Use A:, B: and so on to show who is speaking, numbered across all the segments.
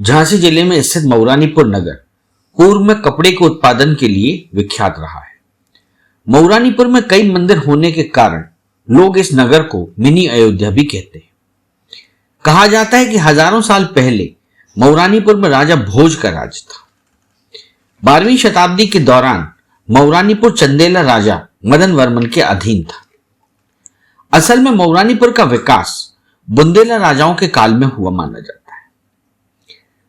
A: झांसी जिले में स्थित मऊरानीपुर नगर पूर्व में कपड़े के उत्पादन के लिए विख्यात रहा है। मऊरानीपुर में कई मंदिर होने के कारण लोग इस नगर को मिनी अयोध्या भी कहते हैं। कहा जाता है कि हजारों साल पहले मऊरानीपुर में राजा भोज का राज था। 12वीं शताब्दी के दौरान मऊरानीपुर चंदेला राजा मदन वर्मन के अधीन था। असल में मऊरानीपुर का विकास बुंदेला राजाओं के काल में हुआ माना जाता है।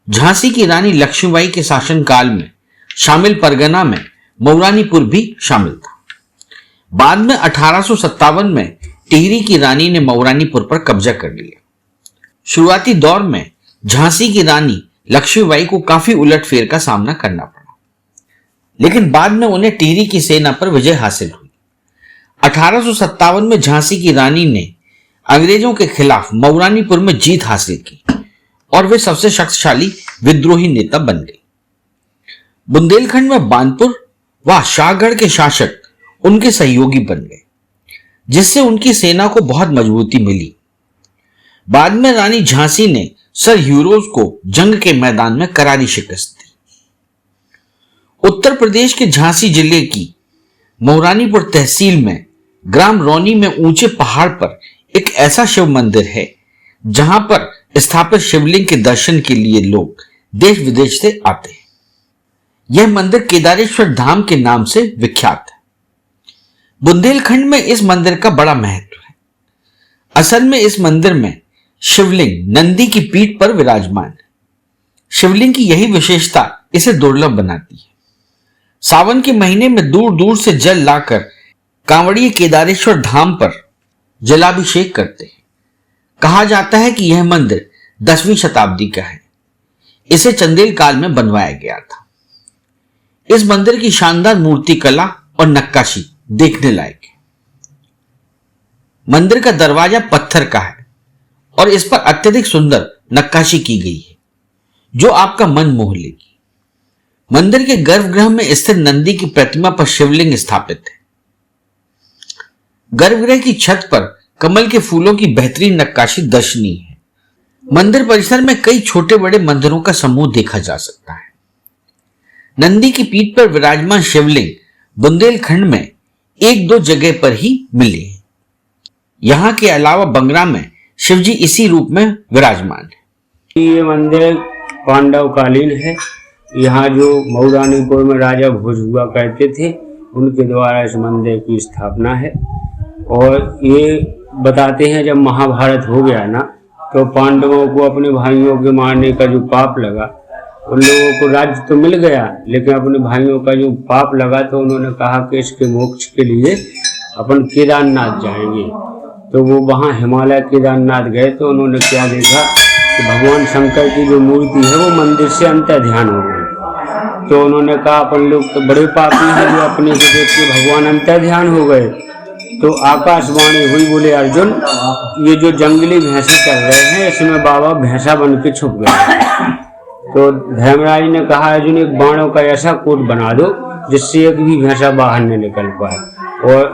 A: झांसी की रानी लक्ष्मीबाई के शासनकाल में शामिल परगना में मऊरानीपुर भी शामिल था। बाद में 1857 में टिहरी की रानी ने मऊरानीपुर पर कब्जा कर लिया। शुरुआती दौर में झांसी की रानी लक्ष्मीबाई को काफी उलटफेर का सामना करना पड़ा, लेकिन बाद में उन्हें टिहरी की सेना पर विजय हासिल हुई। 1857 में झांसी की रानी ने अंग्रेजों के खिलाफ मऊरानीपुर में जीत हासिल की और वे सबसे शक्तिशाली विद्रोही नेता बन गई। बुंदेलखंड में बानपुर व शाहगढ़ के शासक उनके सहयोगी बन गए, जिससे उनकी सेना को बहुत मजबूती मिली। बाद में रानी झांसी ने सर ह्यूरोज को जंग के मैदान में करारी शिकस्त दी। उत्तर प्रदेश के झांसी जिले की मऊरानीपुर तहसील में ग्राम रौनी में ऊंचे पहाड़ पर एक ऐसा शिव मंदिर है जहां पर स्थापित शिवलिंग के दर्शन के लिए लोग देश विदेश से आते हैं। यह मंदिर केदारेश्वर धाम के नाम से विख्यात है। बुंदेलखंड में इस मंदिर का बड़ा महत्व है। असल में इस मंदिर में शिवलिंग नंदी की पीठ पर विराजमान है। शिवलिंग की यही विशेषता इसे दुर्लभ बनाती है। सावन के महीने में दूर दूर से जल लाकर कांवड़िए केदारेश्वर धाम पर जलाभिषेक करते हैं। कहा जाता है कि यह मंदिर 10वीं शताब्दी का है। इसे चंदेल काल में बनवाया गया था। इस मंदिर की शानदार मूर्ति कला और नक्काशी देखने लायक है। मंदिर का दरवाजा पत्थर का है और इस पर अत्यधिक सुंदर नक्काशी की गई है जो आपका मन मोह लेगी। मंदिर के गर्भगृह में स्थित नंदी की प्रतिमा पर शिवलिंग स्थापित है। गर्भगृह की छत पर कमल के फूलों की बेहतरीन नक्काशी दर्शनीय है। मंदिर परिसर में कई छोटे बड़े मंदिरों का समूह देखा जा सकता है। नंदी की पीठ पर विराजमान शिवलिंग बुंदेलखंड में 1-2 जगह पर ही मिले हैं। यहाँ के अलावा बंगरा में शिवजी इसी रूप में विराजमान है।
B: ये मंदिर पांडव कालीन है। यहाँ जो मऊरानीपुर में राजा भोज हुआ करते थे उनके द्वारा इस मंदिर की स्थापना है। और ये बताते हैं जब महाभारत हो गया ना तो पांडवों को अपने भाइयों के मारने का जो पाप लगा, उन लोगों को राज्य तो मिल गया लेकिन अपने भाइयों का जो पाप लगा तो उन्होंने कहा कि इसके मोक्ष के लिए अपन केदारनाथ जाएंगे। तो वो वहाँ हिमालय केदारनाथ गए तो उन्होंने क्या देखा कि भगवान शंकर की जो मूर्ति है वो मंदिर से अंतर ध्यान हो गई। तो उन्होंने कहा अपन लोग तो बड़े पापी हैं जो अपने को देख के भगवान अंतर ध्यान हो गए। तो आकाशवाणी हुई, बोले अर्जुन ये जो जंगली भैंसे चल रहे हैं इसमें बाबा भैंसा बन के छुप गए। तो धर्मराज ने कहा अर्जुन एक बाणों का ऐसा कोट बना दो जिससे एक भी भैंसा बाहर न निकल पाए। और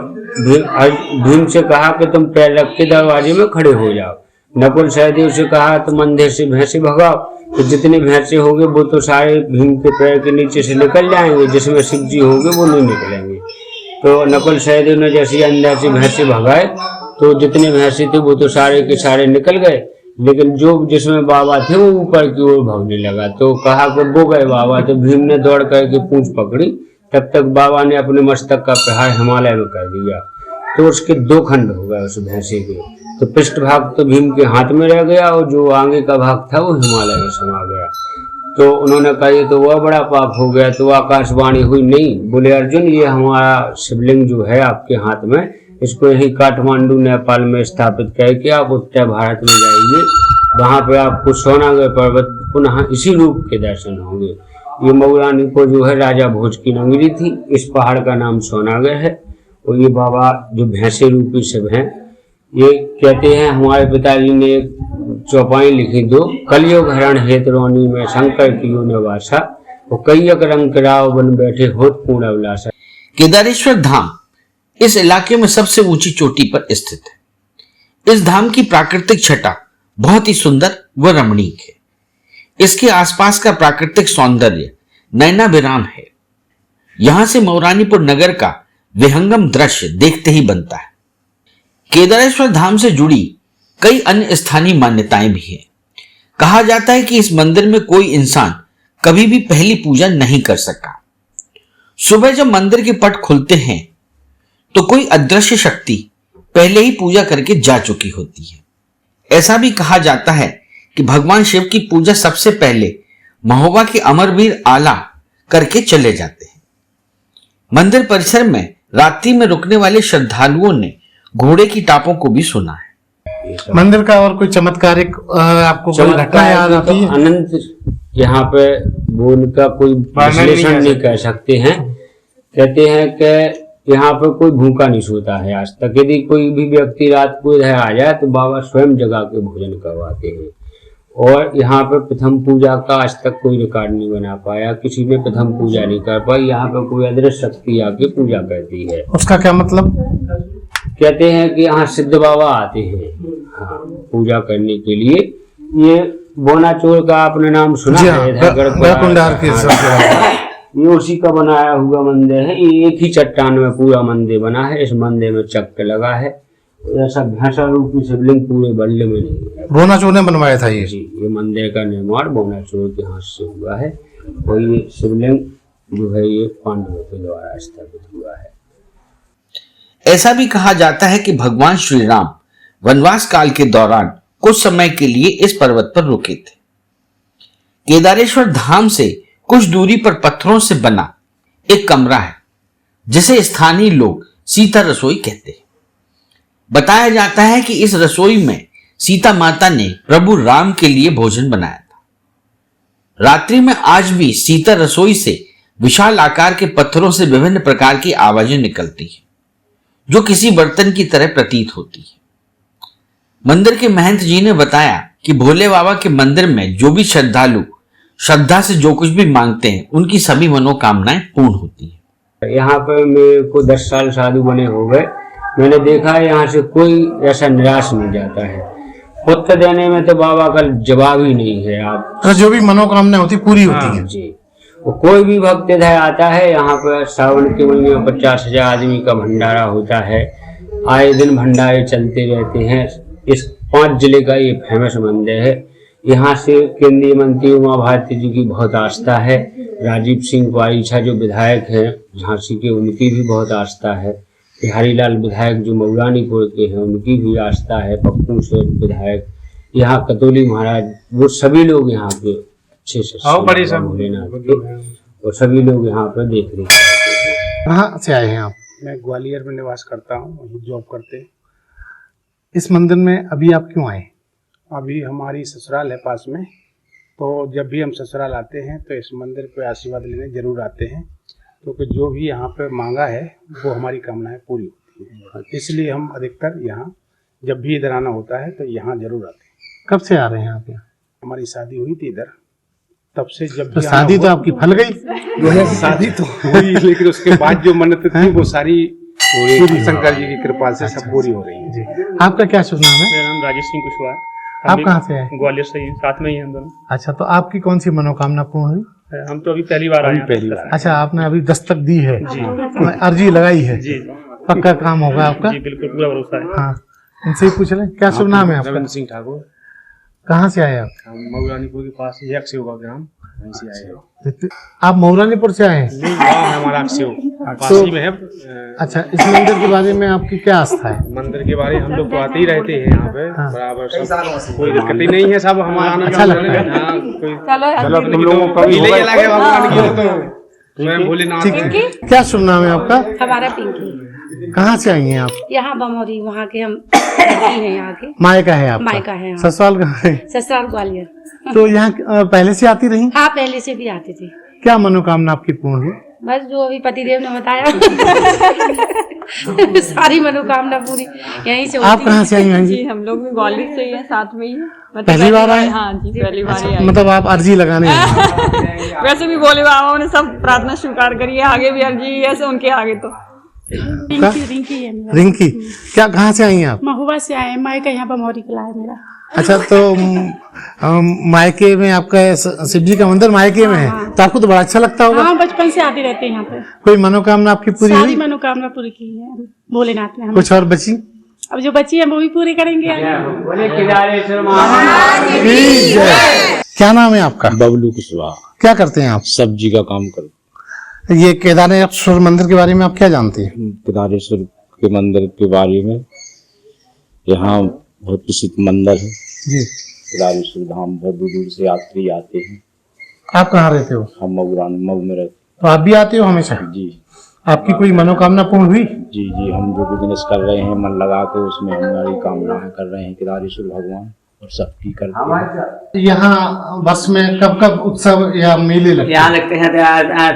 B: भीम से कहा कि तुम पैर रख के दरवाजे में खड़े हो जाओ। नकुल सहदेव से कहा तुम अंधेर से भैंसे भगाओ। तो जितने भैंसे होंगे वो तो सारे भीम के पैर के नीचे से निकल जाएंगे, जिसमें शिव जी होंगे वो नहीं निकलेंगे। तो नकुल सहदेव ने जैसे अंदर से भैंसे भगाए तो जितने भैंसे थे वो तो सारे के सारे निकल गए, लेकिन जो जिसमें बाबा थे वो ऊपर की ओर भागने लगा। तो कहा कि वो गए बाबा। तो भीम ने दौड़ करके पूंछ पकड़ी, तब तक बाबा ने अपने मस्तक का प्रहार हिमालय में कर दिया। तो उसके 2 खंड हो गए उस भैंसे के। तो पृष्ठ भाग तो भीम के हाथ में रह गया और जो आगे का भाग था वो हिमालय में समा गया। तो उन्होंने कहा ये तो वह बड़ा पाप हो गया। तो आकाशवाणी हुई, नहीं, बोले अर्जुन ये हमारा शिवलिंग जो है आपके हाथ में, इसको यही काठमांडू नेपाल में स्थापित करके आप उत्तर भारत में जाइए। वहाँ पे आपको सोनागर पर्वत पुनः इसी रूप के दर्शन होंगे। ये मऊरानीपुर जो है राजा भोज की नगरी थी। इस पहाड़ का नाम सोनागर है। और ये बाबा जो भैंसे रूपी शिव हैं, ये कहते हैं हमारे पिताजी ने एक चौपाई लिखी दो, कलियुग हरण हेत रौनी में शंकर की निवासा, वो कैयक रंग राव बन बैठे होत पूर्ण अभिलाषा।
A: केदारेश्वर धाम इस इलाके में सबसे ऊंची चोटी पर स्थित है। इस धाम की प्राकृतिक छटा बहुत ही सुंदर व रमणीक है। इसके आसपास का प्राकृतिक सौंदर्य नयनाभिराम है। यहां से मौरानीपुर नगर का विहंगम दृश्य देखते ही बनता है। केदारेश्वर धाम से जुड़ी कई अन्य स्थानीय मान्यताएं भी हैं। कहा जाता है कि इस मंदिर में कोई इंसान कभी भी पहली पूजा नहीं कर सका। सुबह जब मंदिर के पट खुलते हैं तो कोई अदृश्य शक्ति पहले ही पूजा करके जा चुकी होती है। ऐसा भी कहा जाता है कि भगवान शिव की पूजा सबसे पहले महोबा के अमरवीर आला करके चले जाते हैं। मंदिर परिसर में रात्रि में रुकने वाले श्रद्धालुओं ने घोड़े की टापों को भी सुना है।
C: मंदिर का और कोई चमत्कारिक आपको कोई घटना याद आती है?
B: अनंत यहाँ पे वो उनका कोई विश्लेषण नहीं कर सकते हैं। कहते हैं कि यहाँ पे कोई भूखा नहीं सोता है आज तक। यदि कोई भी व्यक्ति रात को इधर आ जाए तो बाबा स्वयं जगा के भोजन करवाते हैं। और यहाँ पे प्रथम पूजा का आज तक कोई रिकॉर्ड नहीं बना पाया, किसी ने प्रथम पूजा नहीं कर पाई। यहाँ पे कोई अदृश्य शक्ति आके पूजा करती है।
C: उसका क्या मतलब?
B: कहते हैं कि यहाँ सिद्ध बाबा आते हैं हाँ पूजा करने के लिए। ये बोनाचोर का आपने नाम सुना है? ये उसी का बनाया हुआ मंदिर है। ये एक ही चट्टान में पूरा मंदिर बना है। इस मंदिर में चक्र लगा है। ऐसा भैंसा रूपी शिवलिंग पूरे बल्ले में नहीं है।
C: बोनाचोर ने बनवाया था ये?
B: जी, ये मंदिर का निर्माण बोनाचोर के हाथ से हुआ है। और ये शिवलिंग जो है ये पांडवों के द्वारा स्थापित हुआ है।
A: ऐसा भी कहा जाता है कि भगवान श्री राम वनवास काल के दौरान कुछ समय के लिए इस पर्वत पर रुके थे। केदारेश्वर धाम से कुछ दूरी पर पत्थरों से बना एक कमरा है जिसे स्थानीय लोग सीता रसोई कहते हैं। बताया जाता है कि इस रसोई में सीता माता ने प्रभु राम के लिए भोजन बनाया था। रात्रि में आज भी सीता रसोई से विशाल आकार के पत्थरों से विभिन्न प्रकार की आवाजें निकलती हैं जो किसी बर्तन की तरह प्रतीत होती है। मंदिर के महंत जी ने बताया कि भोले बाबा के मंदिर में जो भी श्रद्धालु श्रद्धा से जो कुछ भी मांगते हैं उनकी सभी मनोकामनाएं पूर्ण होती है।
B: यहाँ पर मेरे को 10 साल साधु बने हो गए। मैंने देखा है यहाँ से कोई ऐसा निराश नहीं जाता है। पुत्र देने में तो बाबा का जवाब ही नहीं है। आप
C: तो जो भी मनोकामना होती पूरी होती है
B: जी। वो कोई भी भक्त इधर आता है। यहाँ पर सावन के महीने में 50,000 आदमी का भंडारा होता है। आए दिन भंडारे चलते रहते हैं। इस 5 जिले का ये फेमस मंदिर है। यहाँ से केंद्रीय मंत्री उमा भारती जी की बहुत आस्था है। राजीव सिंह पारीछा जो विधायक हैं झांसी के, उनकी भी बहुत आस्था है। बिहारी लाल विधायक जो मऊरानीपुर के हैं उनकी भी आस्था है। पप्पू सेठ विधायक, यहाँ कतोली महाराज, वो सभी लोग यहाँ पे अच्छे से भोलेनाथ के और सभी लोग यहाँ पर देख रहे हैं।
C: कहाँ से आए हैं आप?
D: मैं ग्वालियर में निवास करता हूँ, वहीं जॉब करते।
C: इस मंदिर में अभी आप क्यों आए?
D: अभी हमारी ससुराल है पास में, तो जब भी हम ससुराल आते हैं तो इस मंदिर पे आशीर्वाद लेने जरूर आते हैं, क्योंकि जो भी यहाँ पे मांगा है वो हमारी कामनाएं पूरी होती है। इसलिए हम अधिकतर यहाँ जब भी इधर आना होता है तो यहाँ जरूर आते हैं।
C: कब से आ रहे हैं आप यहाँ?
D: हमारी शादी हुई थी इधर, तब से जब
C: तो
D: भी
C: शादी तो आपकी फल गई?
D: शादी तो हुई, लेकिन उसके बाद जो मन्नत थी वो सारी शंकर जी की कृपा से सब पूरी हो रही है।
C: जी। आपका क्या शुभ नाम है?
E: मेरा नाम राजेश सिंह कुशवाहा।
C: आप कहाँ से आए?
E: ग्वालियर से ही, साथ में ही हम दोनों।
C: अच्छा, तो आपकी कौन सी मनोकामना पूर्ण हुई?
E: हम तो अभी पहली बार आए हैं।
D: पहली बार।
C: अच्छा, आपने अभी दस्तक दी है
E: जी।
C: अर्जी लगाई है
E: जी
C: पक्का काम होगा आपका?
E: जी बिल्कुल, पूरा भरोसा है।
C: हाँ, इनसे ही पूछ लें। क्या शुभ नाम है आपका?
D: रविंद्र सिंह ठाकुर।
C: कहाँ से आए आप?
D: मऊरानीपुर के पास ही अक्षय होगा ग्राम, वहीं से आए हैं।
C: आप मऊरानीपुर से आए हैं?
D: नहीं, गाँव है हमारा अक्षय, पास ही में है।
C: अच्छा, इस मंदिर के बारे में आपकी क्या आस्था है?
D: मंदिर के बारे में हम लोग तो आते ही रहते हैं यहाँ पे बराबर, सब कोई दिक्कत ही नहीं है। सब हमारा
C: अच्छा लगता है।
D: चलो तुम लोगों को भी लगे भगवान की तो मैं भोलेनाथ।
C: ठीक, क्या शुभ नाम है आपका?
F: हमारा पिंकी।
C: कहाँ से आई हैं आप?
F: यहाँ बमौरी, वहाँ के हम लड़की हैं यहाँ के।
C: मायका है आपका?
F: मायका है।
C: ससुराल कहाँ है?
F: ससुराल ग्वालियर।
C: तो यहाँ पहले से आती रही?
F: हाँ, पहले से भी आती थी।
C: क्या मनोकामना आपकी पूर्ण हुई?
F: बस जो अभी पतिदेव ने बताया सारी मनोकामना पूरी यहीं से होती
C: आप कहाँ से आई हैं
G: जी?
C: जी?
G: हम लोग भी ग्वालियर से ही हैं, साथ में ही हैं। मतलब
C: पहली बार आए?
G: हाँ जी, पहली बार ही आए।
C: मतलब आप अर्जी लगाने आए हैं?
G: वैसे भी भोले बाबा ने सब प्रार्थना स्वीकार करी है, आगे भी अर्जी ऐसे उनके आगे तो।
F: रिंकी है मेरा।
C: रिंकी, क्या कहाँ से आई हैं आप?
F: महुआ से आए। मायका यहाँ बमौरी कला है मेरा।
C: अच्छा, तो मायके में आपका शिव जी का मंदिर मायके में है, तो आपको तो बड़ा अच्छा लगता होगा।
F: हाँ, बचपन से आते रहते हैं यहाँ पे।
C: कोई मनोकामना आपकी पूरी
F: सारी
C: हुई?
F: मनोकामना पूरी की है भोलेनाथ ने हमें।
C: कुछ और बची?
F: अब जो बची है वो भी पूरी करेंगे आगे।
B: बोले केदारेश्वर महाराज
C: क्या नाम है आपका?
H: बबलू कुशवाहा।
C: क्या करते हैं आप?
H: सब्जी का काम करते
C: ये केदारेश्वर मंदिर के बारे में आप क्या जानते हैं?
H: हैं। केदारेश्वर के मंदिर के बारे में, यहाँ बहुत प्रसिद्ध मंदिर है
C: जी।
H: केदारेश्वर धाम। बहुत दूर दूर से यात्री आते हैं।
C: आप कहाँ रहते हो?
H: हम मऊ में रहते
C: तो आप भी आते हो हमेशा?
H: जी
C: आपकी कोई मनोकामना पूर्ण हुई?
H: जी जी। हम जो बिजनेस कर रहे हैं मन लगा के, उसमें हमारी कामनाएं कर रहे हैं केदारेश्वर भगवान, और सबकी करते हैं।
C: यहाँ वर्ष में कब कब उत्सव या मेले लगते हैं?
I: यहाँ लगते हैं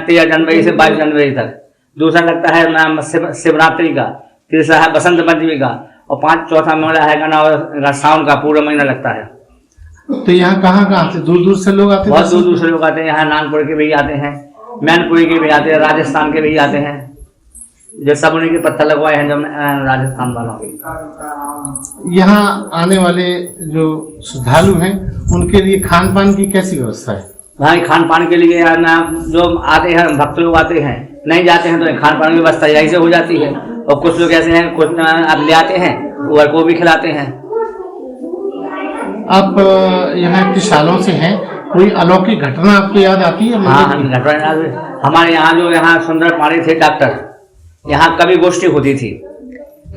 I: 13 जनवरी से 22 जनवरी तक। दूसरा लगता है शिवरात्रि का, तीसरा है बसंत पंचमी का, और चौथा मेला है ना सावन का, पूरा महीना लगता है।
C: तो यहाँ कहाँ से दूर दूर से लोग आते हैं?
I: बहुत दूर दूर से लोग आते हैं। यहाँ नागपुर के भी आते हैं, मैनपुरी के भी आते हैं, राजस्थान के भी आते हैं। जो सब उन्हीं के पत्थर लगवाए हैं, जो राजस्थान वालों के।
C: यहाँ आने वाले जो श्रद्धालु हैं उनके लिए खान पान की कैसी व्यवस्था है?
I: वहाँ खान पान के लिए ना जो आते हैं भक्त लोग आते हैं, नहीं जाते हैं तो खान पान की व्यवस्था यहीं से हो जाती है। और कुछ लोग ऐसे हैं, कुछ आप ले आते हैं और को भी खिलाते हैं।
C: आप यहाँ इतने सालों से हैं, कोई अलौकिक घटना आपको याद आती है?
I: हाँ, घटना हमारे यहाँ जो यहाँ सुंदर पाणी थे डॉक्टर, यहाँ कवि गोष्ठी होती थी।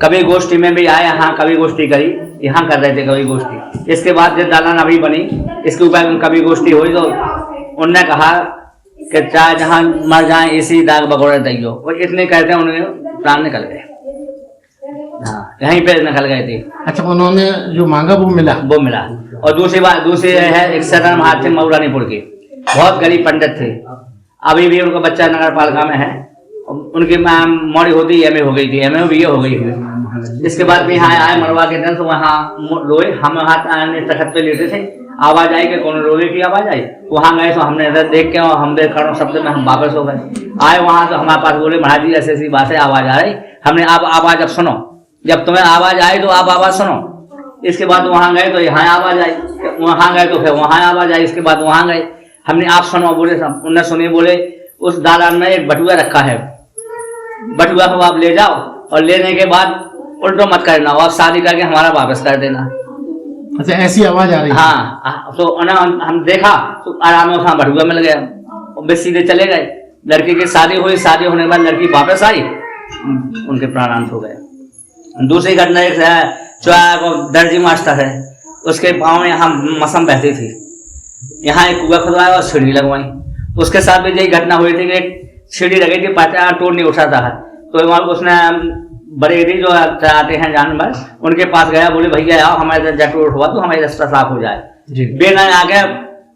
I: कवि गोष्ठी में भी आए, यहाँ कवि गोष्ठी करी, यहाँ कर रहे थे कवि गोष्ठी। इसके बाद जब दालान अभी बनी, इसके ऊपर कवि गोष्ठी हुई तो उनने कहा कि चाहे जहाँ मर जाए इसी दाग बगोड़े दैयो, और इतने कहते हैं उन्होंने प्राण निकल गए। हाँ, यहीं पे निकल गए थे।
C: अच्छा, उन्होंने जो मांगा वो मिला?
I: वो मिला। और दूसरी है एक सदर महाराज थे मऊरानीपुर के, बहुत गरीब पंडित थे। अभी भी उनका बच्चा नगर पालिका में है। उनकी मौड़ी होती एमए हो गई थी, एमए भी हो गई थी। इसके बाद भी यहाँ आए मरवा के दिन, तो वहाँ रोए। हम हाथ तखत पे लेटे थे, आवाज आई कि कौन रोए की आवाज आई। वहाँ गए तो हमने इधर देख के और हम देख कर शब्द में हम वापस हो गए। आए वहाँ तो हमारे पास बोले महाराज जी ऐसी ऐसी बात है, आवाज आ रही। हमने आप आवाज अब सुनो, जब तुम्हें आवाज आई तो आप आवाज सुनो। इसके बाद वहाँ गए तो यहाँ आवाज आई, वहाँ गए तो फिर वहाँ आवाज आई। इसके बाद वहाँ गए, हमने आप सुनो बोले, उनने सुनी। बोले उस दालान में एक बटुआ रखा है, बटुआ को आप ले जाओ और लेने के बाद उल्टो मत करना, और शादी करके हमारा वापस कर देना।
C: अच्छा, ऐसी आवाज आ रही है?
I: हाँ, तो हम देखा तो आराम से वहाँ बटुआ मिल गया, बस सीधे चले गए। लड़की की शादी हुई, शादी होने के बाद लड़की वापस आई, उनके प्राणांत हो गए। दूसरी घटना एक है, दर्जी मास्टर है, उसके पाँव में यहाँ मसम बहती थी। यहाँ एक कुआ खुदवाया और सीढ़ी लगवाई। उसके साथ भी यही घटना हुई थी कि एक सीढ़ी लगी थी, पाचा टूट नहीं उठाता है। तो उसने बरेली जो आते हैं जानवर, उनके पास गया, बोले भैया आओ हमारे जटूट हुआ तो हमारी रास्ता साफ हो जाए। बेना आ गया,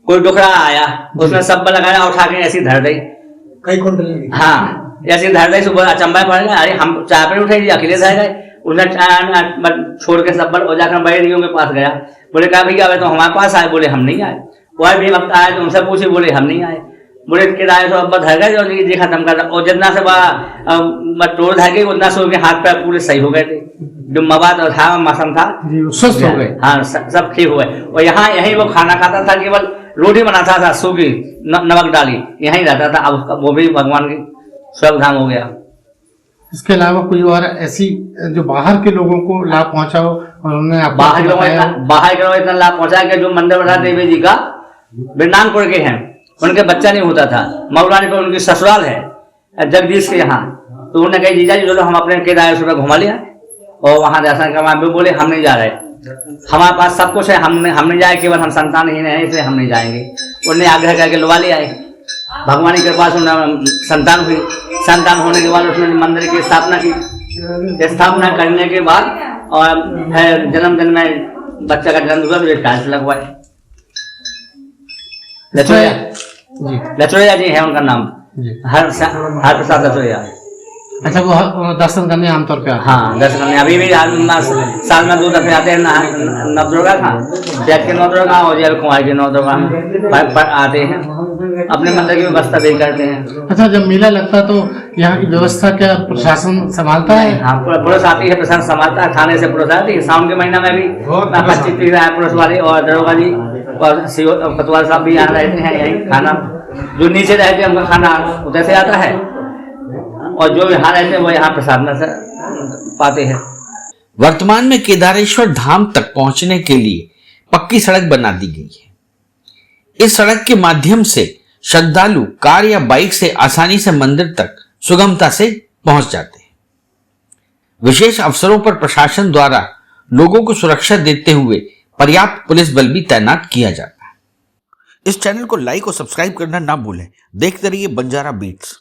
I: कोई डुकरा आया, उसने सब लगाया, उठा के ऐसी धर दी। हाँ, ऐसी धर दी। सुबह अचंबा पड़ गया, अरे हम चाय पर उठे अकेले रह गए। उसने छोड़ के सब और जाकर बरेलियों के पास गया। बोले कहा भैया तो हमारे पास आए? बोले हम नहीं आए। वह भी वक्त आए तो उनसे पूछे, बोले हम नहीं आए। बोले किराए तो अब धर गए और ये खत्म कर, और जितना से बड़ा टोल धर गई उतना से उनके हाथ पैर पूरे सही हो गए थे। जो मवाद था, मौसम था,
C: स्वस्थ हो गए।
I: हाँ, सब ठीक हुए। और यहाँ यही वो खाना खाता था, केवल रोटी बनाता था सूखी नमक डाली, यहीं रहता था। अब उसका वो भी भगवान की स्वर्ग धाम हो गया।
C: इसके अलावा कोई और ऐसी जो बाहर के लोगों को लाभ पहुंचा हो और उन्होंने
I: बाहर के लोगों इतना लाभ पहुंचा कि जो मंदिर बना देवी जी का बिरनानपुर के हैं, उनके बच्चा नहीं होता था। मऊरानीपुर उनकी ससुराल है जगदीश के यहाँ। तो उन्होंने कहा जीजा जी चलो हम अपने केदारेश्वर घुमा लिया और वहाँ दर्शन करवा। बोले हम नहीं जा रहे, हमारे पास सब कुछ है, हम नहीं जाए, केवल हम संतानहीन हैं इसलिए हम नहीं जाएंगे। उन्हें आग्रह करके लुवा ले आए। भगवान की कृपा से संतान हुई। संतान होने के बाद उसने मंदिर की स्थापना की। स्थापना करने के बाद और जन्मदिन में बच्चा का जन्म हुआ तो टाइल्स लगवाए। लचोड़िया जी है उनका नाम, हर प्रसाद लचोड़िया।
C: अच्छा, वो दर्शन करने आमतौर पे?
I: हाँ, दर्शन करने अभी भी साल में 2 दफे आते हैं। नवदुर्गा का, चैत के नवदुर्गा और जल कुमार के नवदुर्गा आते हैं, अपने मंदिर की व्यवस्था भी करते हैं।
C: अच्छा, जब मेला लगता तो यहाँ की व्यवस्था क्या प्रशासन संभालता है?
I: हाँ, पुलिस आती है, प्रशासन संभालता है, थाने से पुलिस आती है। सावन के महीना में भी 25-30 आए पुलिस वाले और दरोगा जी और सीओ कोतवाल साहब भी यहाँ रहते हैं। यही खाना जो नीचे रहते हैं उनका खाना उधर से आता है और जो यहाँ रहते हैं वो यहाँ प्रसाद से पाते हैं।
A: वर्तमान में केदारेश्वर धाम तक पहुंचने के लिए पक्की सड़क बना दी गई है। इस सड़क के माध्यम से श्रद्धालु कार या बाइक से आसानी से मंदिर तक सुगमता से पहुंच जाते हैं। विशेष अवसरों पर प्रशासन द्वारा लोगों को सुरक्षा देते हुए पर्याप्त पुलिस बल भी तैनात किया जाता है। इस चैनल को लाइक और सब्सक्राइब करना ना भूलें। देखते रहिए बंजारा बीट्स।